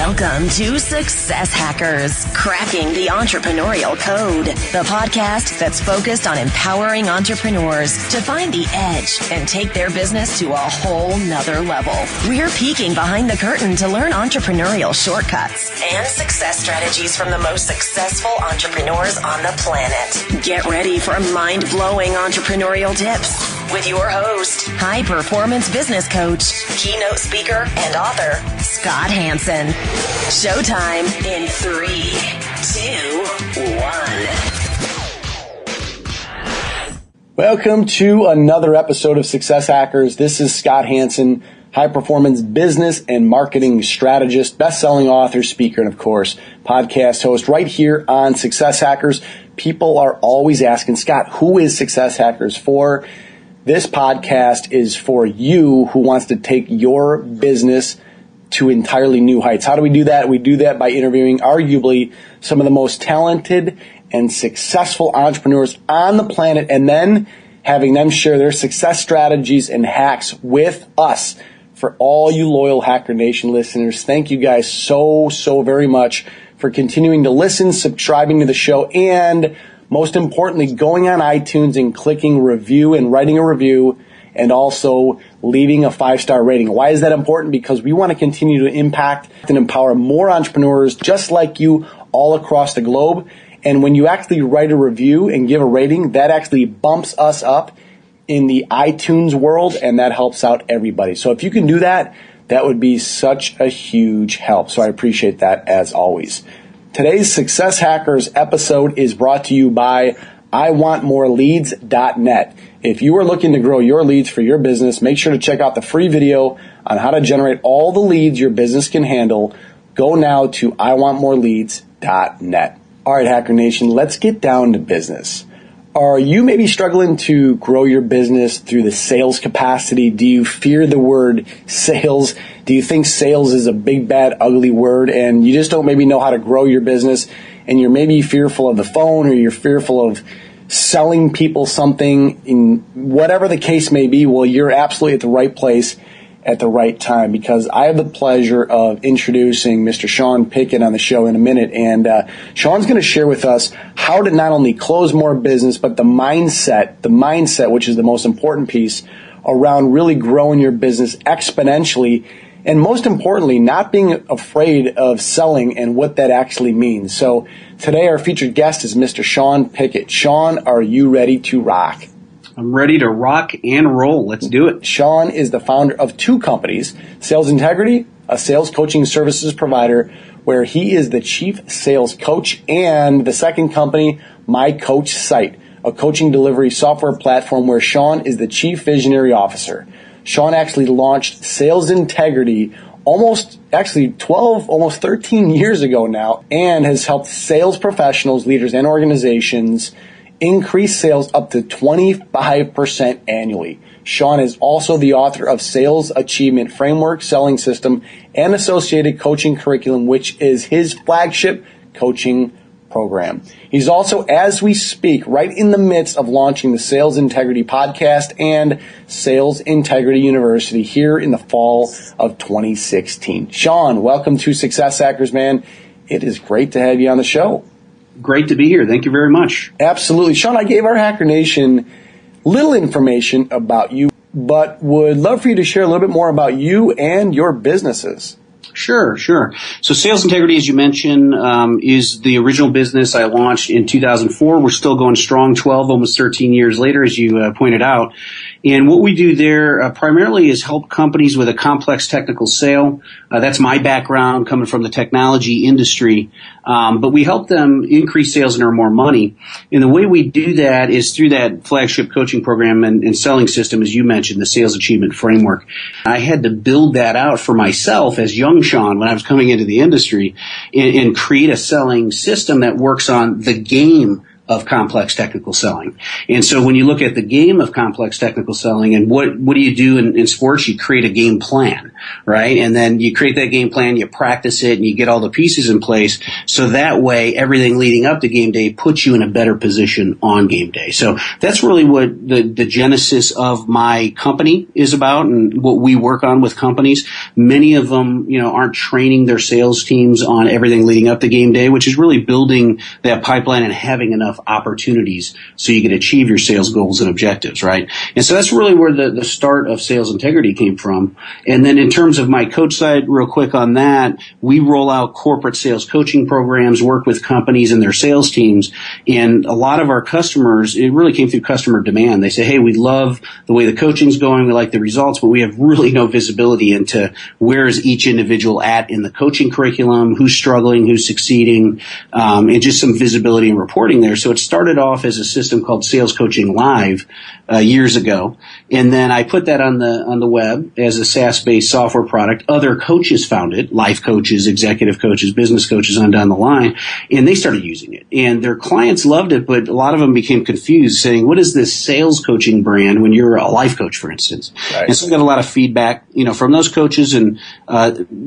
Welcome to Success Hackers, Cracking the Entrepreneurial Code, the podcast that's focused on empowering entrepreneurs to find the edge and take their business to a whole nother level. We're peeking behind the curtain to learn entrepreneurial shortcuts and success strategies from the most successful entrepreneurs on the planet. Get ready for mind-blowing entrepreneurial tips with your host, high-performance business coach, keynote speaker, and author, Scott Hanson. Showtime in 3, 2, 1. Welcome to another episode of Success Hackers. This is Scott Hanson, high-performance business and marketing strategist, best-selling author, speaker, and of course, podcast host right here on Success Hackers. People are always asking, Scott, who is Success Hackers for? This podcast is for you who wants to take your business to entirely new heights. How do we do that? We do that by interviewing arguably some of the most talented and successful entrepreneurs on the planet and then having them share their success strategies and hacks with us. For all you loyal Hacker Nation listeners, thank you guys so very much for continuing to listen, subscribing to the show, and most importantly, going on iTunes and clicking review and writing a review and also leaving a 5-star rating. Why is that important? Because we want to continue to impact and empower more entrepreneurs just like you all across the globe. And when you actually write a review and give a rating, that actually bumps us up in the iTunes world, and that helps out everybody. So if you can do that, that would be such a huge help. So I appreciate that as always. Today's Success Hackers episode is brought to you by IWantMoreLeads.net. If you are looking to grow your leads for your business, make sure to check out the free video on how to generate all the leads your business can handle. Go now to IWantMoreLeads.net. All right, Hacker Nation, let's get down to business. Are you maybe struggling to grow your business through the sales capacity? Do you fear the word sales? Do you think sales is a big, bad, ugly word and you just don't maybe know how to grow your business and you're maybe fearful of the phone or you're fearful of selling people something, in whatever the case may be? Well, you're absolutely at the right place at the right time, because I have the pleasure of introducing Mr. Sean Piket on the show in a minute. And Sean's going to share with us how to not only close more business, but the mindset, which is the most important piece around really growing your business exponentially. And most importantly, not being afraid of selling and what that actually means. So today our featured guest is Mr. Sean Piket. Sean, are you ready to rock? I'm ready to rock and roll. Let's do it. Sean is the founder of two companies, Sales Integrity, a sales coaching services provider where he is the chief sales coach, and the second company, My Coach Site, a coaching delivery software platform where Sean is the chief visionary officer. Sean actually launched Sales Integrity almost 13 years ago now, and has helped sales professionals, leaders, and organizations increase sales up to 25% annually. Sean is also the author of Sales Achievement Framework, Selling System, and Associated Coaching Curriculum, which is his flagship coaching program. He's also, as we speak, right in the midst of launching the Sales Integrity Podcast and Sales Integrity University here in the fall of 2016. Sean, welcome to Success Hackers, man. It is great to have you on the show. Great to be here. Thank you very much. Absolutely. Sean, I gave our Hacker Nation little information about you, but would love for you to share a little bit more about you and your businesses. Sure. So Sales Integrity, as you mentioned, is the original business I launched in 2004. We're still going strong, 12, almost 13 years later, as you pointed out. And what we do there primarily is help companies with a complex technical sale. That's my background, coming from the technology industry. But we help them increase sales and earn more money. And the way we do that is through that flagship coaching program and selling system, as you mentioned, the Sales Achievement Framework. I had to build that out for myself as young Sean when I was coming into the industry and create a selling system that works on the game of complex technical selling. And so when you look at the game of complex technical selling and what do you do in sports, you create a game plan. right? And then you create that game plan, you practice it, and you get all the pieces in place. So that way, everything leading up to game day puts you in a better position on game day. So that's really what the genesis of my company is about, and what we work on with companies. Many of them, aren't training their sales teams on everything leading up to game day, which is really building that pipeline and having enough opportunities so you can achieve your sales goals and objectives, right? And so that's really where the start of Sales Integrity came from. And then in terms of my coach side, real quick on that, we roll out corporate sales coaching programs, work with companies and their sales teams. And a lot of our customers, it really came through customer demand. They say, hey, we love the way the coaching's going. We like the results, but we have really no visibility into where is each individual at in the coaching curriculum, who's struggling, who's succeeding, and just some visibility and reporting there. So it started off as a system called Sales Coaching Live years ago, and then I put that on the web as a SaaS-based software product. Other coaches found it, life coaches, executive coaches, business coaches on down the line, and they started using it. And their clients loved it, but a lot of them became confused, saying, what is this sales coaching brand when you're a life coach, for instance? Right. And so I got a lot of feedback, from those coaches, and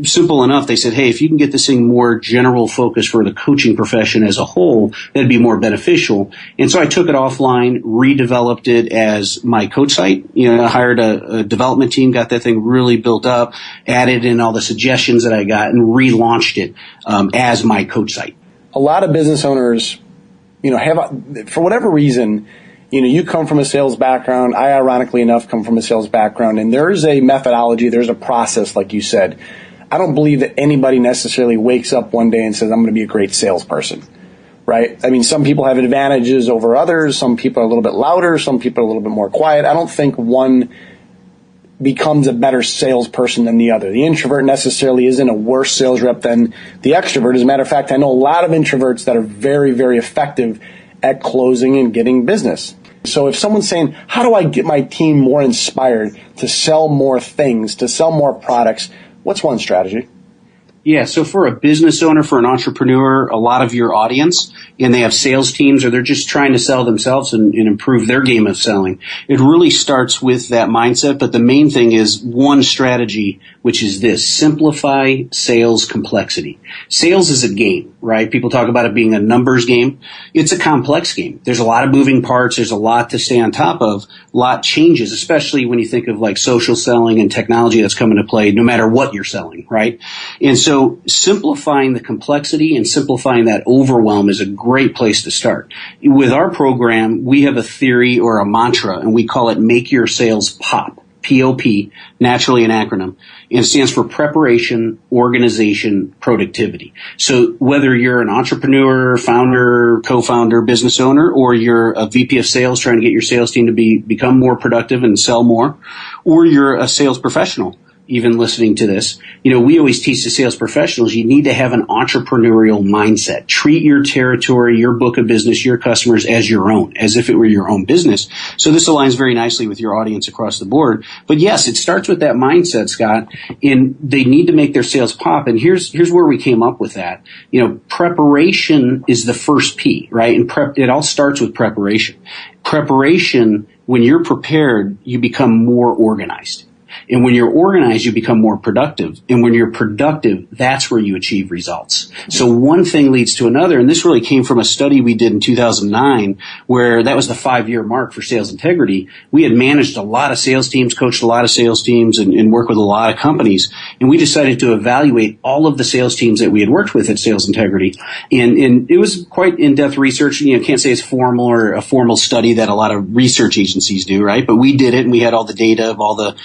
simple enough, they said, hey, if you can get this thing more general focus for the coaching profession as a whole, that'd be more beneficial. And so I took it offline, redeveloped it as my coach site. I hired a development team, got that thing really built up, added in all the suggestions that I got, and relaunched it as my coach site. A lot of business owners, have, for whatever reason, you come from a sales background. I, ironically enough, come from a sales background, and there is a methodology, there's a process, like you said. I don't believe that anybody necessarily wakes up one day and says, I'm going to be a great salesperson, right? I mean, some people have advantages over others. Some people are a little bit louder. Some people are a little bit more quiet. I don't think one becomes a better salesperson than the other. The introvert necessarily isn't a worse sales rep than the extrovert. As a matter of fact, I know a lot of introverts that are very, very effective at closing and getting business. So if someone's saying, how do I get my team more inspired to sell more things, to sell more products, what's one strategy? Yeah, so for a business owner, for an entrepreneur, a lot of your audience, and they have sales teams, or they're just trying to sell themselves and improve their game of selling, it really starts with that mindset. But the main thing is one strategy, which is this: simplify sales complexity. Sales is a game, right? People talk about it being a numbers game. It's a complex game. There's a lot of moving parts. There's a lot to stay on top of. A lot changes, especially when you think of like social selling and technology that's come into play, no matter what you're selling, right? And so simplifying the complexity and simplifying that overwhelm is a great place to start. With our program, we have a theory or a mantra, and we call it Make Your Sales Pop. POP, naturally an acronym, and it stands for preparation, organization, productivity. So whether you're an entrepreneur, founder, co-founder, business owner, or you're a VP of sales trying to get your sales team to become more productive and sell more, or you're a sales professional, even listening to this, we always teach the sales professionals, you need to have an entrepreneurial mindset. Treat your territory, your book of business, your customers as your own, as if it were your own business. So this aligns very nicely with your audience across the board. But yes, it starts with that mindset, Scott, and they need to make their sales pop. And here's where we came up with that. Preparation is the first P, right? And it all starts with preparation. Preparation, when you're prepared, you become more organized. And when you're organized, you become more productive. And when you're productive, that's where you achieve results. So one thing leads to another. And this really came from a study we did in 2009, where that was the 5-year mark for sales integrity. We had managed a lot of sales teams, coached a lot of sales teams, and worked with a lot of companies. And we decided to evaluate all of the sales teams that we had worked with at Sales Integrity. And it was quite in-depth research. Can't say it's formal or a formal study that a lot of research agencies do, right? But we did it, and we had all the data of all the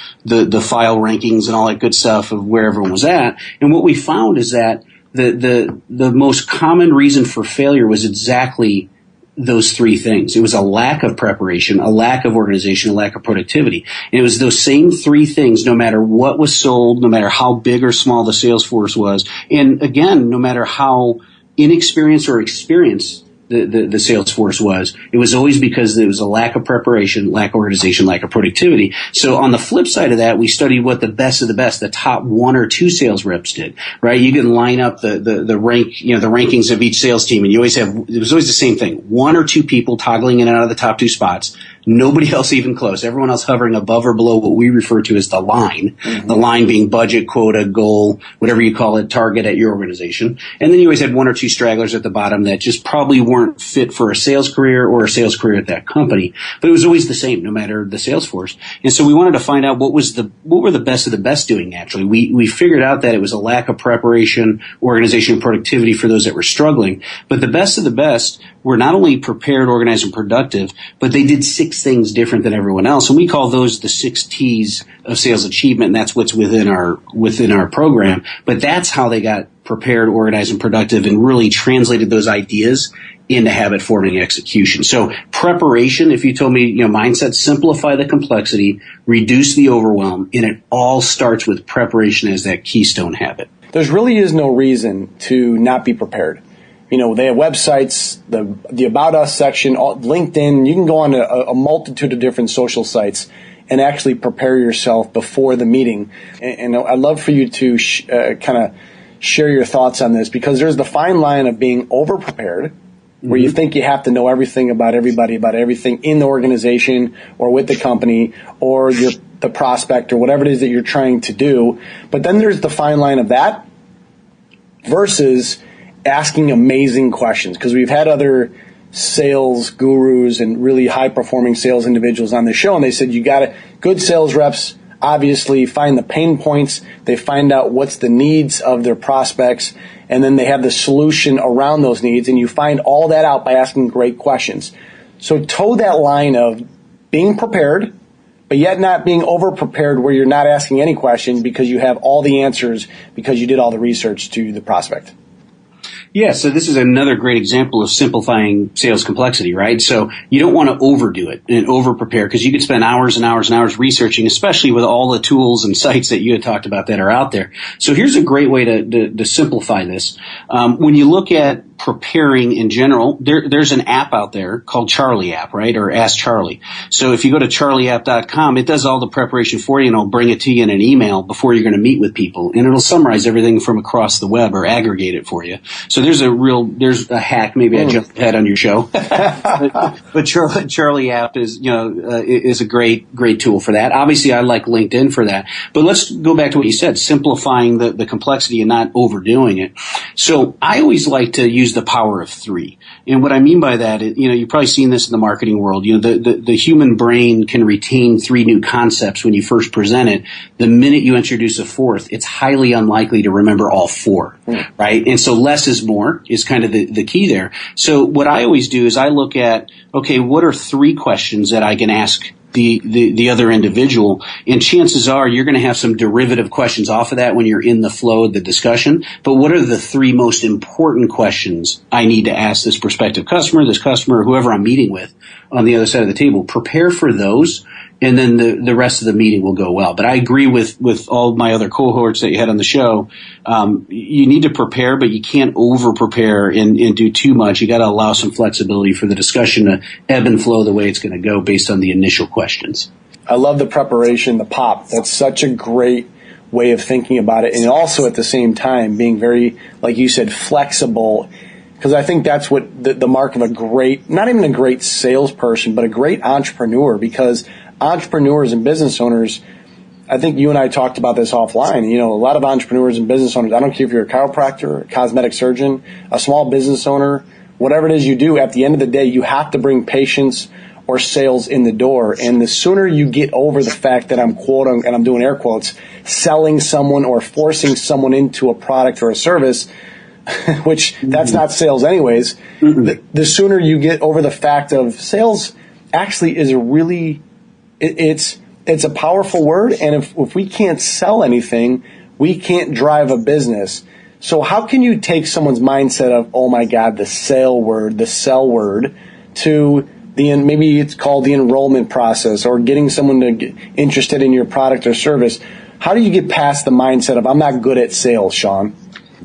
file rankings and all that good stuff of where everyone was at. And what we found is that the most common reason for failure was exactly those three things. It was a lack of preparation, a lack of organization, a lack of productivity. And it was those same three things, no matter what was sold, no matter how big or small the sales force was. And again, no matter how inexperienced or experienced the sales force was, it was always because there was a lack of preparation, lack of organization, lack of productivity. So on the flip side of that, we studied what the best of the best, the top 1 or 2 sales reps did, right? You can line up the rankings of each sales team, and it was always the same thing. 1 or 2 people toggling in and out of the top 2 spots. Nobody else even close. Everyone else hovering above or below what we refer to as the line. Mm-hmm. The line being budget, quota, goal, whatever you call it, target at your organization. And then you always had one or two stragglers at the bottom that just probably weren't fit for a sales career or a sales career at that company. But it was always the same, no matter the sales force. And so we wanted to find out what were the best of the best doing naturally. We figured out that it was a lack of preparation, organization, and productivity for those that were struggling. But the best of the best were not only prepared, organized, and productive, but they did 6 things different than everyone else. And we call those the 6 T's of sales achievement, and that's what's within our program. But that's how they got prepared, organized, and productive and really translated those ideas into habit forming execution. So preparation, if you told me, mindset, simplify the complexity, reduce the overwhelm, and it all starts with preparation as that keystone habit. There really is no reason to not be prepared. They have websites, the About Us section, LinkedIn. You can go on a multitude of different social sites and actually prepare yourself before the meeting. And I'd love for you to kind of share your thoughts on this, because there's the fine line of being over-prepared, where you think you have to know everything about everybody, about everything in the organization or with the company or the prospect or whatever it is that you're trying to do. But then there's the fine line of that versus asking amazing questions, because we've had other sales gurus and really high-performing sales individuals on the show, and they said good sales reps obviously find the pain points, they find out what's the needs of their prospects, and then they have the solution around those needs, and you find all that out by asking great questions. So toe that line of being prepared, but yet not being over-prepared where you're not asking any questions because you have all the answers because you did all the research to the prospect. Yeah, so this is another great example of simplifying sales complexity, right? So you don't want to overdo it and over-prepare, because you could spend hours and hours and hours researching, especially with all the tools and sites that you had talked about that are out there. So here's a great way to simplify this. When you look at preparing in general, there's an app out there called Charlie app, right? Or Ask Charlie. So if you go to charlieapp.com, it does all the preparation for you, and it'll bring it to you in an email before you're going to meet with people. And it'll summarize everything from across the web or aggregate it for you. So there's a hack. Maybe I jumped ahead on your show. but Charlie app is a great tool for that. Obviously I like LinkedIn for that. But let's go back to what you said, simplifying the complexity and not overdoing it. So I always like to use the power of 3. And what I mean by that, you've probably seen this in the marketing world. The human brain can retain 3 new concepts when you first present it. The minute you introduce a 4th, it's highly unlikely to remember all 4, right? And so less is more is kind of the key there. So what I always do is I look at, okay, what are 3 questions that I can ask the other individual, and chances are you're going to have some derivative questions off of that when you're in the flow of the discussion. But what are the 3 most important questions I need to ask this prospective customer, whoever I'm meeting with on the other side of the table? Prepare for those, and then the rest of the meeting will go well. But I agree with all my other cohorts that you had on the show. You need to prepare, but you can't over prepare and do too much. You got to allow some flexibility for the discussion to ebb and flow the way it's going to go based on the initial questions. I love the preparation, the pop. That's such a great way of thinking about it. And also at the same time being very, like you said, flexible. Because I think that's what the mark of a great, not even a great salesperson, but a great entrepreneur. Because entrepreneurs and business owners, I think you and I talked about this offline. A lot of entrepreneurs and business owners, I don't care if you're a chiropractor, a cosmetic surgeon, a small business owner, whatever it is you do, at the end of the day, you have to bring patients or sales in the door. And the sooner you get over the fact that I'm quoting, and I'm doing air quotes, selling someone or forcing someone into a product or a service, which that's not sales anyways, the sooner you get over the fact of sales actually is a really, it's a powerful word, and if we can't sell anything, we can't drive a business. So how can you take someone's mindset of, oh my God, the sell word, to maybe it's called the enrollment process, or getting someone to get interested in your product or service? How do you get past the mindset of, I'm not good at sales, Sean?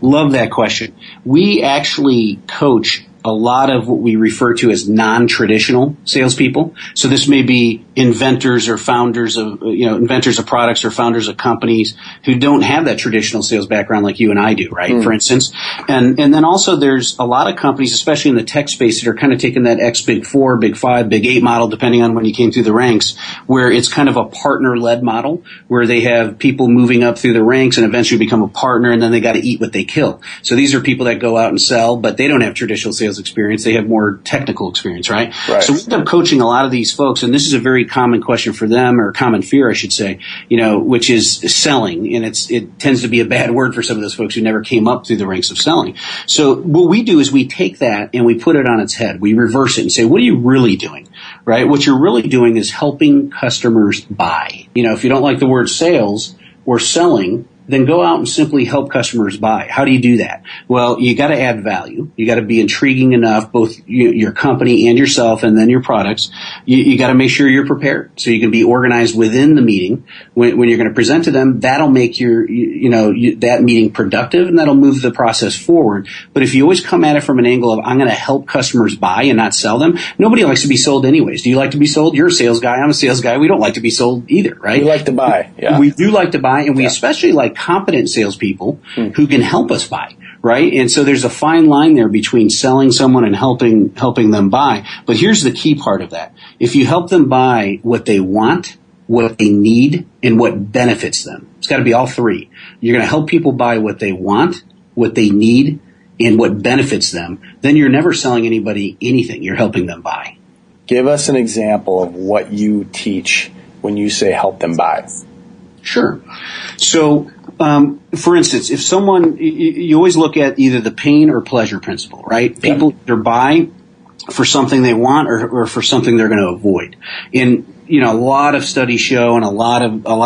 Love that question. We actually coach a lot of what we refer to as non-traditional salespeople. So this may be inventors or founders of, inventors of products or founders of companies who don't have that traditional sales background like you and I do, right? For instance. And then also there's a lot of companies, especially in the tech space, that are kind of taking that X Big 4, Big 5, Big 8 model, depending on when you came through the ranks, where it's kind of a partner-led model where they have people moving up through the ranks and eventually become a partner, and then they got to eat what they kill. So these are people that go out and sell, but they don't have traditional sales experience. They have more technical experience, right? So we end up coaching a lot of these folks, and this is a very common question for them, or common fear, I should say, which is selling. And it tends to be a bad word for some of those folks who never came up through the ranks of selling. So what we do is we take that and we put it on its head. We reverse it and say, what are you really doing? Right? What you're really doing is helping customers buy. If you don't like the word sales or selling, then go out and simply help customers buy. How do you do that? Well, you got to add value. You got to be intriguing enough, both your company and yourself, and then your products. You got to make sure you're prepared so you can be organized within the meeting when you're going to present to them. That'll make that meeting productive, and that'll move the process forward. But if you always come at it from an angle of I'm going to help customers buy and not sell them, nobody likes to be sold anyways. Do you like to be sold? You're a sales guy. I'm a sales guy. We don't like to be sold either, right? We like to buy. Yeah. We do like to buy, and we especially like competent salespeople who can help us buy, right? And so there's a fine line there between selling someone and helping them buy. But here's the key part of that. If you help them buy what they want, what they need, and what benefits them, it's got to be all three. You're going to help people buy what they want, what they need, and what benefits them. Then you're never selling anybody anything. You're helping them buy. Give us an example of what you teach when you say help them buy. Sure. So, for instance, if someone, you always look at either the pain or pleasure principle, right? People either buy for something they want or for something they're going to avoid. And, a lot of studies show, and a lot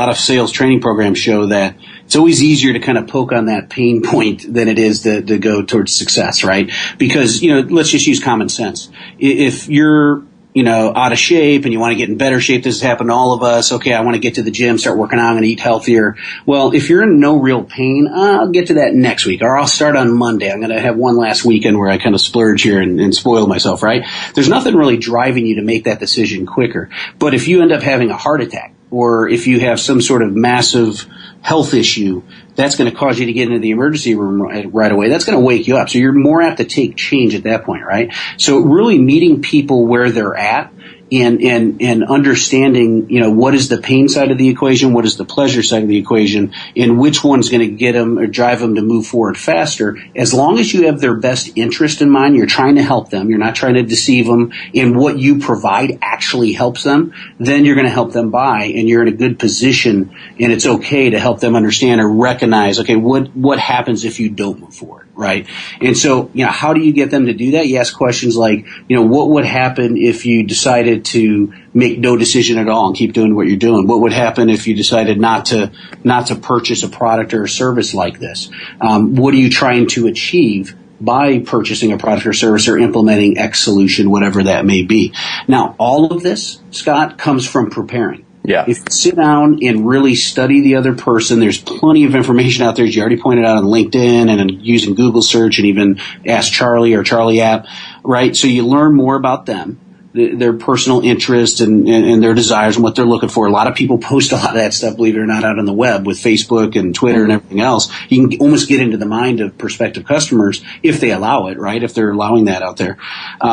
of sales training programs show that it's always easier to kind of poke on that pain point than it is to go towards success, right? Because, let's just use common sense. If you're out of shape and you want to get in better shape, this has happened to all of us. Okay, I want to get to the gym, start working out, I'm going to eat healthier. Well, if you're in no real pain, I'll get to that next week, or I'll start on Monday. I'm going to have one last weekend where I kind of splurge here and spoil myself, right? There's nothing really driving you to make that decision quicker. But if you end up having a heart attack, or if you have some sort of massive health issue, that's going to cause you to get into the emergency room right away. That's going to wake you up. So you're more apt to take change at that point, right? So really meeting people where they're at and understanding, what is the pain side of the equation, what is the pleasure side of the equation, and which one's going to get them or drive them to move forward faster. As long as you have their best interest in mind, you're trying to help them, you're not trying to deceive them, and what you provide actually helps them, then you're going to help them buy, and you're in a good position, and it's okay to help them understand or recognize, okay, what happens if you don't move forward, right? And so, how do you get them to do that? You ask questions like, what would happen if you decided to make no decision at all and keep doing what you're doing? What would happen if you decided not to purchase a product or a service like this? What are you trying to achieve by purchasing a product or service or implementing X solution, whatever that may be? Now, all of this, Scott, comes from preparing. Yeah. If you sit down and really study the other person, there's plenty of information out there, as you already pointed out, on LinkedIn and using Google search and even Ask Charlie or Charlie app, right? So you learn more about them, their personal interests and their desires and what they're looking for. A lot of people post a lot of that stuff, believe it or not, out on the web with Facebook and Twitter and everything else. You can almost get into the mind of prospective customers if they allow it, right? If they're allowing that out there.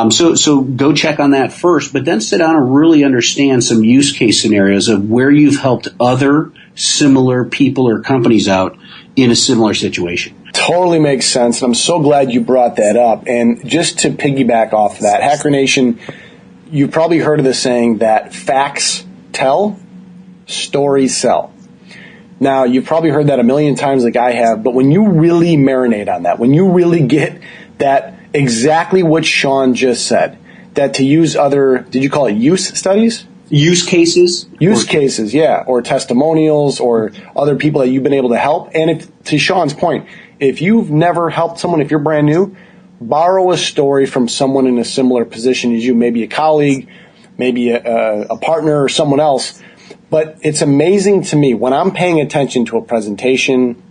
So go check on that first, but then sit down and really understand some use case scenarios of where you've helped other similar people or companies out in a similar situation. Totally makes sense. And I'm so glad you brought that up. And just to piggyback off of that, Hacker Nation, you've probably heard of the saying that facts tell, stories sell. Now, you've probably heard that a million times like I have, but when you really marinate on that, when you really get that exactly what Sean just said, that to use other, did you call it use studies? Use cases? Use cases, yeah, or testimonials or other people that you've been able to help. And if, to Sean's point, if you've never helped someone, if you're brand new, borrow a story from someone in a similar position as you, maybe a colleague, maybe a partner or someone else. But it's amazing to me when I'm paying attention to a presentation,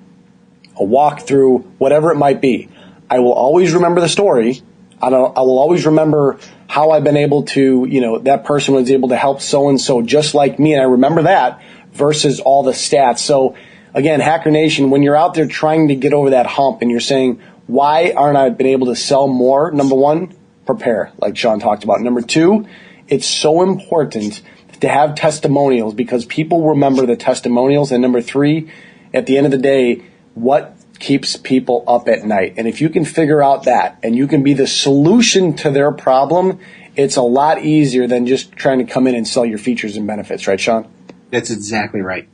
a walkthrough, whatever it might be, I will always remember the story I will always remember how I've been able to, that person was able to help so-and-so just like me. And I remember that versus all the stats. So again, Hacker Nation, when you're out there trying to get over that hump and you're saying, why aren't I been able to sell more? Number one, prepare, like Sean talked about. Number two, it's so important to have testimonials because people remember the testimonials. And number three, at the end of the day, what keeps people up at night? And if you can figure out that and you can be the solution to their problem, it's a lot easier than just trying to come in and sell your features and benefits. Right, Sean? That's exactly right.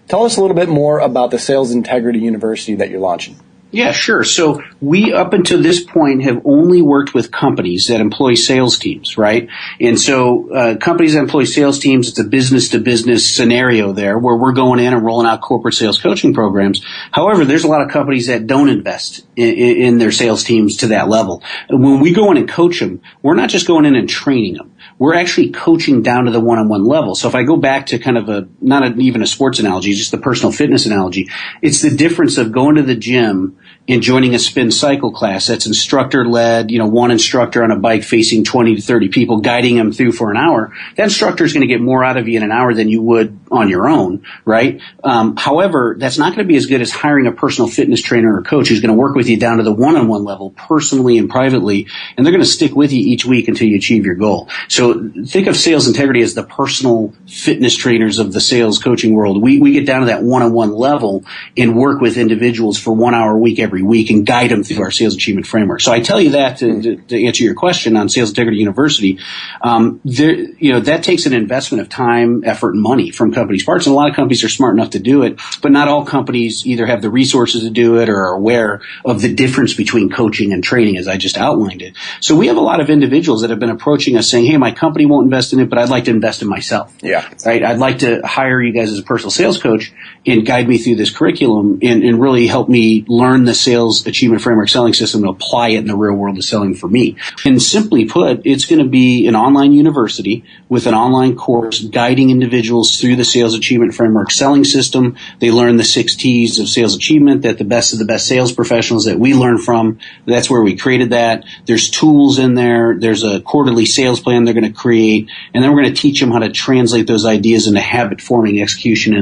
Tell us a little bit more about the Sales Integrity University that you're launching. Yeah, sure. So we, up until this point, have only worked with companies that employ sales teams, right? And so companies that employ sales teams, it's a business-to-business scenario there where we're going in and rolling out corporate sales coaching programs. However, there's a lot of companies that don't invest in their sales teams to that level. When we go in and coach them, we're not just going in and training them. We're actually coaching down to the one-on-one level. So if I go back to kind of even a sports analogy, just the personal fitness analogy, it's the difference of going to the gym and joining a spin cycle class that's instructor-led, one instructor on a bike facing 20 to 30 people, guiding them through for an hour. That instructor is going to get more out of you in an hour than you would on your own, right? However, that's not going to be as good as hiring a personal fitness trainer or coach who's going to work with you down to the one-on-one level, personally and privately, and they're going to stick with you each week until you achieve your goal. So think of Sales Integrity as the personal fitness trainers of the sales coaching world. We get down to that one-on-one level and work with individuals for 1 hour a week every week and guide them through our sales achievement framework. So I tell you that to answer your question on Sales Integrity University. That takes an investment of time, effort, and money from companies' parts, and a lot of companies are smart enough to do it, but not all companies either have the resources to do it or are aware of the difference between coaching and training, as I just outlined it. So we have a lot of individuals that have been approaching us saying, hey, my company won't invest in it, but I'd like to invest in myself. Yeah. Right? I'd like to hire you guys as a personal sales coach and guide me through this curriculum and really help me learn the sales achievement framework selling system and apply it in the real world of selling for me. And simply put, it's going to be an online university with an online course guiding individuals through the sales achievement framework selling system. They learn the 6 T's of sales achievement that the best of the best sales professionals that we learn from. That's where we created that. There's tools in there. There's a quarterly sales plan they're going to create. And then we're going to teach them how to translate those ideas into habit forming execution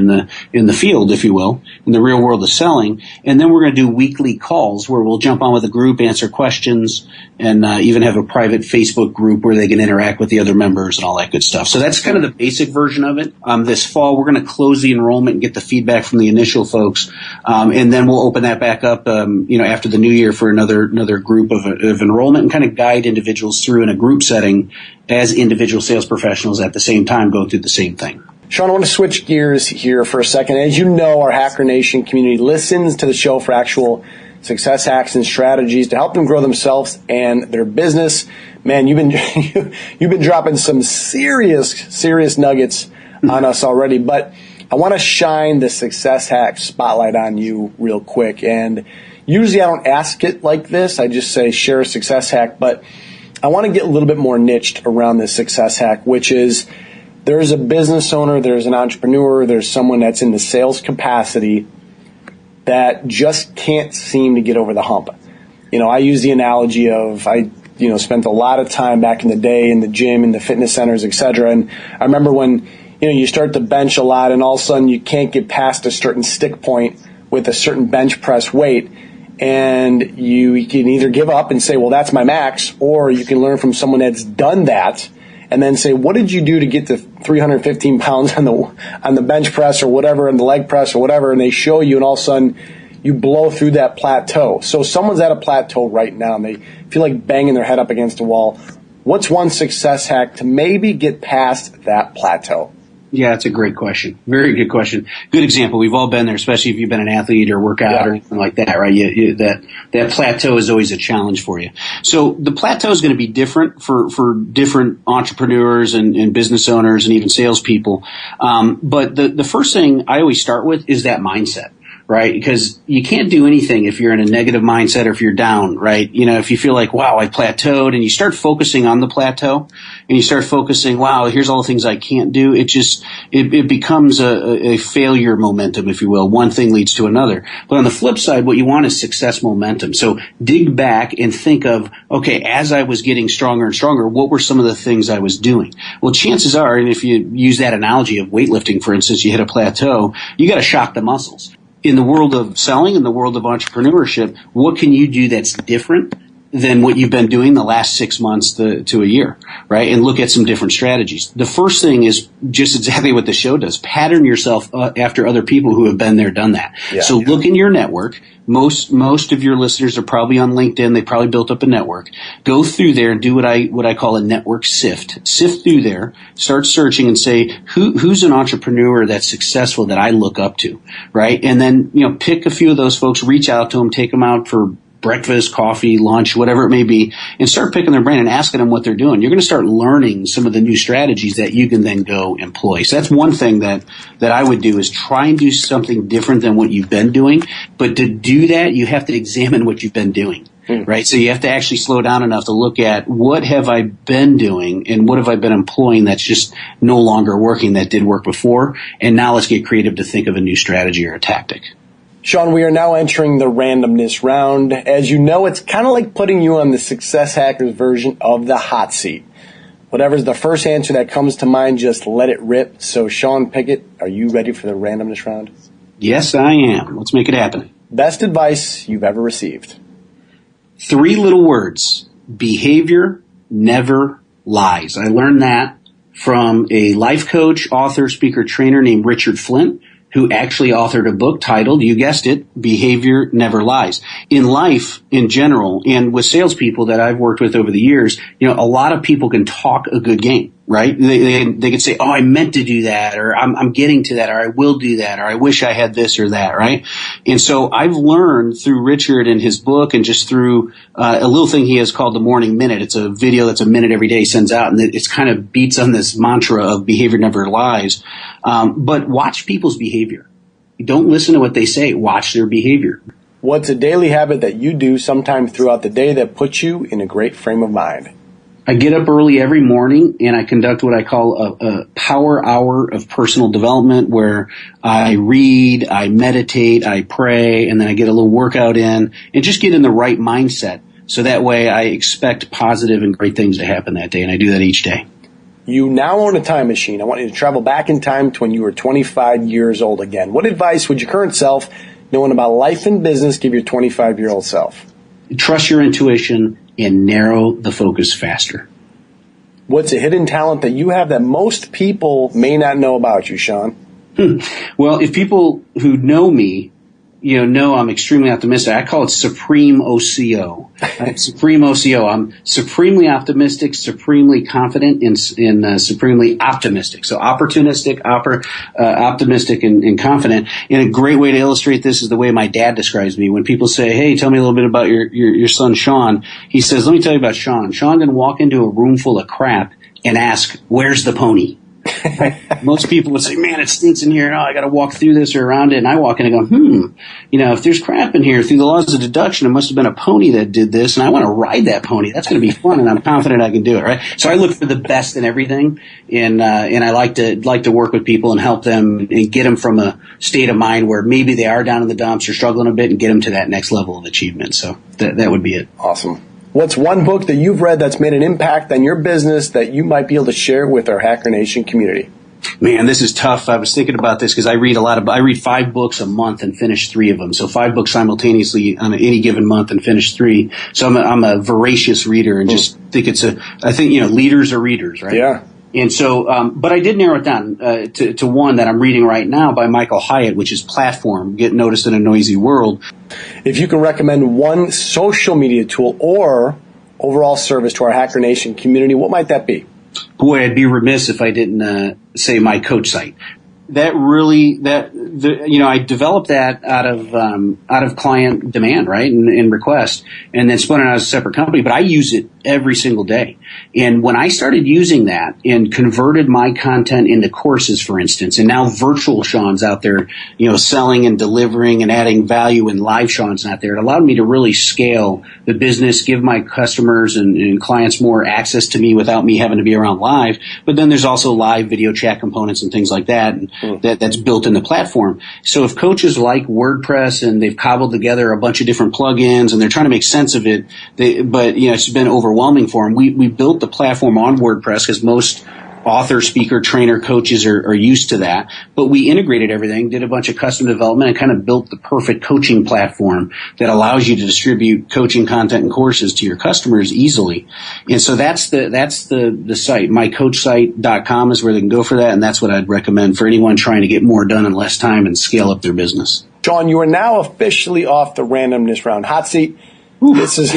in the field, if you will, in the real world of selling. And then we're going to do weekly calls where we'll jump on with a group, answer questions, and even have a private Facebook group where they can interact with the other members and all that good stuff. So that's kind of the basic version of it. This fall, we're going to close the enrollment and get the feedback from the initial folks, and then we'll open that back up, after the new year for another group of enrollment and kind of guide individuals through in a group setting as individual sales professionals at the same time go through the same thing. Sean, I want to switch gears here for a second. As you know, our Hacker Nation community listens to the show for actual success hacks and strategies to help them grow themselves and their business. Man, you've been dropping some serious nuggets on us already, but I want to shine the success hack spotlight on you real quick. And usually I don't ask it like this. I just say share a success hack, but I want to get a little bit more niched around this success hack, which is there's a business owner, there's an entrepreneur, there's someone that's in the sales capacity that just can't seem to get over the hump. I use the analogy of I spent a lot of time back in the day in the gym, in the fitness centers, et cetera. And I remember when, you start to bench a lot and all of a sudden you can't get past a certain stick point with a certain bench press weight. And you can either give up and say, well, that's my max, or you can learn from someone that's done that and then say, what did you do to get to 315 pounds on the bench press or whatever, and the leg press or whatever, and they show you, and all of a sudden you blow through that plateau. So someone's at a plateau right now, and they feel like banging their head up against a wall. What's one success hack to maybe get past that plateau? Yeah, that's a great question. Very good question. Good example. We've all been there, especially if you've been an athlete or workout or anything like that, right? That plateau is always a challenge for you. So the plateau is going to be different for different entrepreneurs and business owners and even salespeople. But the first thing I always start with is that mindset. right? Because you can't do anything if you're in a negative mindset or if you're down, right? If you feel like, wow, I plateaued, and you start focusing on the plateau and you start focusing, wow, here's all the things I can't do. It becomes a failure momentum, if you will. One thing leads to another. But on the flip side, what you want is success momentum. So dig back and think of, okay, as I was getting stronger and stronger, what were some of the things I was doing? Well, chances are, and if you use that analogy of weightlifting, for instance, you hit a plateau, you got to shock the muscles. In the world of selling, in the world of entrepreneurship, what can you do that's different than what you've been doing the last 6 months to a year, right? And look at some different strategies. The first thing is just exactly what the show does. Pattern yourself after other people who have been there, done that. Yeah. So look in your network. Most of your listeners are probably on LinkedIn. They probably built up a network. Go through there and do what I call a network sift. Sift through there, start searching and say, who's an entrepreneur that's successful that I look up to, right? And then, pick a few of those folks, reach out to them, take them out for breakfast, coffee, lunch, whatever it may be, and start picking their brain and asking them what they're doing. You're going to start learning some of the new strategies that you can then go employ. So that's one thing that I would do, is try and do something different than what you've been doing. But to do that, you have to examine what you've been doing, right? So you have to actually slow down enough to look at, what have I been doing and what have I been employing that's just no longer working that did work before? And now let's get creative to think of a new strategy or a tactic. Sean, we are now entering the randomness round. As you know, it's kind of like putting you on the Success Hackers version of the hot seat. Whatever's the first answer that comes to mind, just let it rip. So, Sean Piket, are you ready for the randomness round? Yes, I am. Let's make it happen. Best advice you've ever received? 3 little words. Behavior never lies. I learned that from a life coach, author, speaker, trainer named Richard Flint, who actually authored a book titled, you guessed it, Behavior Never Lies. In life, in general, and with salespeople that I've worked with over the years, a lot of people can talk a good game, right? They can say, oh, I meant to do that, or I'm getting to that, or I will do that, or I wish I had this or that, right? And so I've learned through Richard and his book, and just through a little thing he has called the Morning Minute. It's a video that's a minute every day he sends out, and it's kind of beats on this mantra of behavior never lies. But watch people's behavior. Don't listen to what they say. Watch their behavior. What's a daily habit that you do sometime throughout the day that puts you in a great frame of mind? I get up early every morning and I conduct what I call a power hour of personal development, where I read, I meditate, I pray, and then I get a little workout in and just get in the right mindset. So that way I expect positive and great things to happen that day, and I do that each day. You now own a time machine. I want you to travel back in time to when you were 25 years old again. What advice would your current self, knowing about life and business, give your 25-year-old self? Trust your intuition and narrow the focus faster. What's a hidden talent that you have that most people may not know about you, Sean? Well, if people who know me, know I'm extremely optimistic. I call it Supreme OCO. Supreme OCO. I'm supremely optimistic, supremely confident, and supremely optimistic. So opportunistic, optimistic, and confident. And a great way to illustrate this is the way my dad describes me. When people say, hey, tell me a little bit about your son, Sean, he says, let me tell you about Sean. Sean can walk into a room full of crap and ask, where's the pony? Most people would say, man, it stinks in here. Oh, I got to walk through this or around it. And I walk in and go, if there's crap in here, through the laws of deduction, it must have been a pony that did this. And I want to ride that pony. That's going to be fun. And I'm confident I can do it. Right. So I look for the best in everything. And I like to work with people and help them and get them from a state of mind where maybe they are down in the dumps or struggling a bit, and get them to that next level of achievement. So that would be it. Awesome. What's one book that you've read that's made an impact on your business that you might be able to share with our Hacker Nation community? Man, this is tough. I was thinking about this because I read 5 books a month and finish 3 of them. So 5 books simultaneously on any given month and finish 3. So I'm a voracious reader, and just think I think leaders are readers, right? Yeah. And so, but I did narrow it down to one that I'm reading right now by Michael Hyatt, which is Platform, Get Noticed in a Noisy World. If you can recommend one social media tool or overall service to our Hacker Nation community, what might that be? Boy, I'd be remiss if I didn't say my coach site. I developed that out of client demand, right, and request, and then spun it out as a separate company. But I use it every single day. And when I started using that and converted my content into courses, for instance, and now virtual Sean's out there, selling and delivering and adding value, and live Sean's out there, it allowed me to really scale the business, give my customers and clients more access to me without me having to be around live. But then there's also live video chat components and things like that, and that's built in the platform. So if coaches like WordPress and they've cobbled together a bunch of different plugins and they're trying to make sense of it, but it's been overwhelming for them. We built the platform on WordPress because most author, speaker, trainer, coaches are used to that. But we integrated everything, did a bunch of custom development, and kind of built the perfect coaching platform that allows you to distribute coaching content and courses to your customers easily. And so that's the site. MyCoachSite.com is where they can go for that, and that's what I'd recommend for anyone trying to get more done in less time and scale up their business. Sean, you are now officially off the randomness round hot seat. This is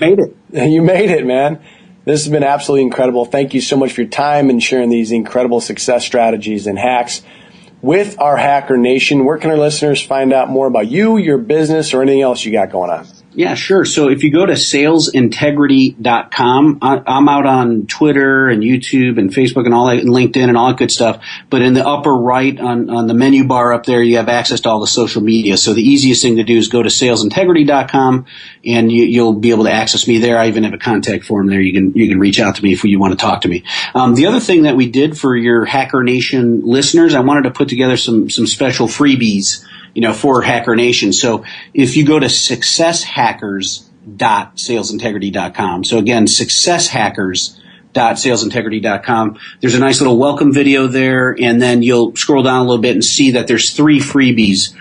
made it. You made it, man. This has been absolutely incredible. Thank you so much for your time and sharing these incredible success strategies and hacks with our Hacker Nation. Where can our listeners find out more about you, your business, or anything else you got going on? Yeah, sure. So if you go to salesintegrity.com, I'm out on Twitter and YouTube and Facebook and all that, and LinkedIn and all that good stuff. But in the upper right on the menu bar up there, you have access to all the social media. So the easiest thing to do is go to salesintegrity.com, and you'll be able to access me there. I even have a contact form there. You can reach out to me if you want to talk to me. The other thing that we did for your Hacker Nation listeners, I wanted to put together some special freebies, for Hacker Nation. So if you go to successhackers.salesintegrity.com. So again, successhackers.salesintegrity.com. There's a nice little welcome video there, and then you'll scroll down a little bit and see that there's 3 freebies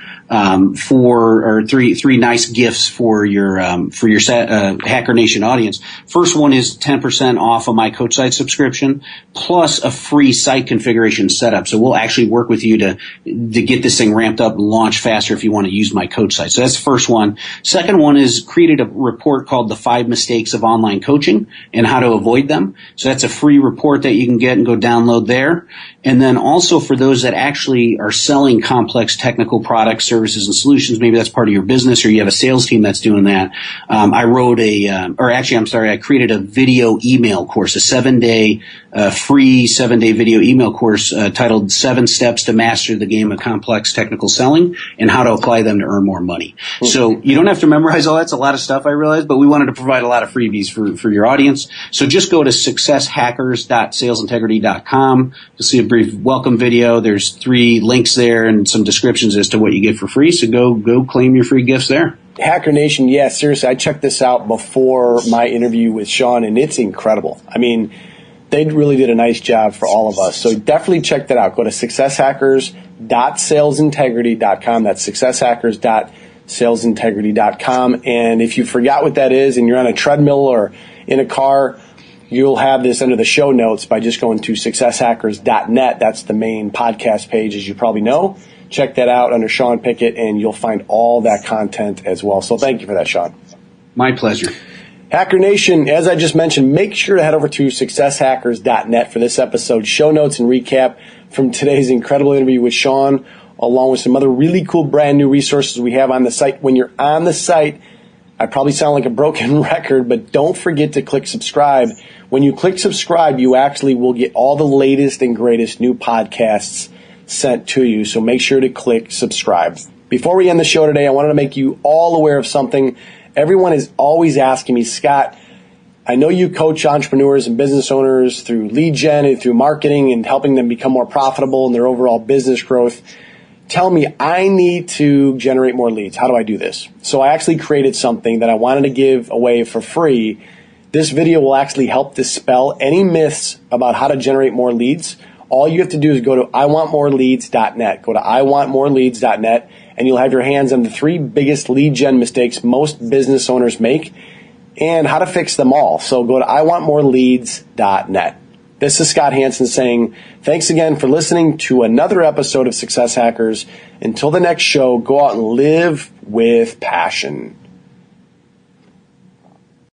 three nice gifts for your Hacker Nation audience. First one is 10% off of my Coach Site subscription, plus a free site configuration setup. So we'll actually work with you to get this thing ramped up and launch faster if you want to use my Coach Site. So that's the first one. Second one is created a report called The 5 Mistakes of Online Coaching and How to Avoid Them. So that's a free report that you can get and go download there. And then also for those that actually are selling complex technical products, services, and solutions, maybe that's part of your business or you have a sales team that's doing that. I created a video email course, a 7-day free 7-day video email course titled 7 Steps to Master the Game of Complex Technical Selling and How to Apply Them to Earn More Money. So you don't have to memorize all that. It's a lot of stuff, I realize, but we wanted to provide a lot of freebies for your audience. So just go to successhackers.salesintegrity.com. You'll see a brief welcome video. There's 3 links there and some descriptions as to what you get for free. So go claim your free gifts there. Hacker Nation, yeah, seriously, I checked this out before my interview with Sean, and it's incredible. I mean, they really did a nice job for all of us. So definitely check that out. Go to successhackers.salesintegrity.com. That's successhackers.salesintegrity.com. And if you forgot what that is and you're on a treadmill or in a car, you'll have this under the show notes by just going to successhackers.net. That's the main podcast page, as you probably know. Check that out under Sean Piket, and you'll find all that content as well. So thank you for that, Sean. My pleasure. Hacker Nation, as I just mentioned, make sure to head over to successhackers.net for this episode's show notes and recap from today's incredible interview with Sean, along with some other really cool brand new resources we have on the site. When you're on the site, I probably sound like a broken record, but don't forget to click subscribe. When you click subscribe, you actually will get all the latest and greatest new podcasts sent to you. So make sure to click subscribe. Before we end the show today, I wanted to make you all aware of something. Everyone is always asking me, Scott, I know you coach entrepreneurs and business owners through lead gen and through marketing and helping them become more profitable in their overall business growth. Tell me, I need to generate more leads. How do I do this? So I actually created something that I wanted to give away for free. This video will actually help dispel any myths about how to generate more leads. All you have to do is go to iwantmoreleads.net. Go to iwantmoreleads.net, and you'll have your hands on the 3 biggest lead gen mistakes most business owners make and how to fix them all. So go to iwantmoreleads.net. This is Scott Hanson saying thanks again for listening to another episode of Success Hackers. Until the next show, go out and live with passion.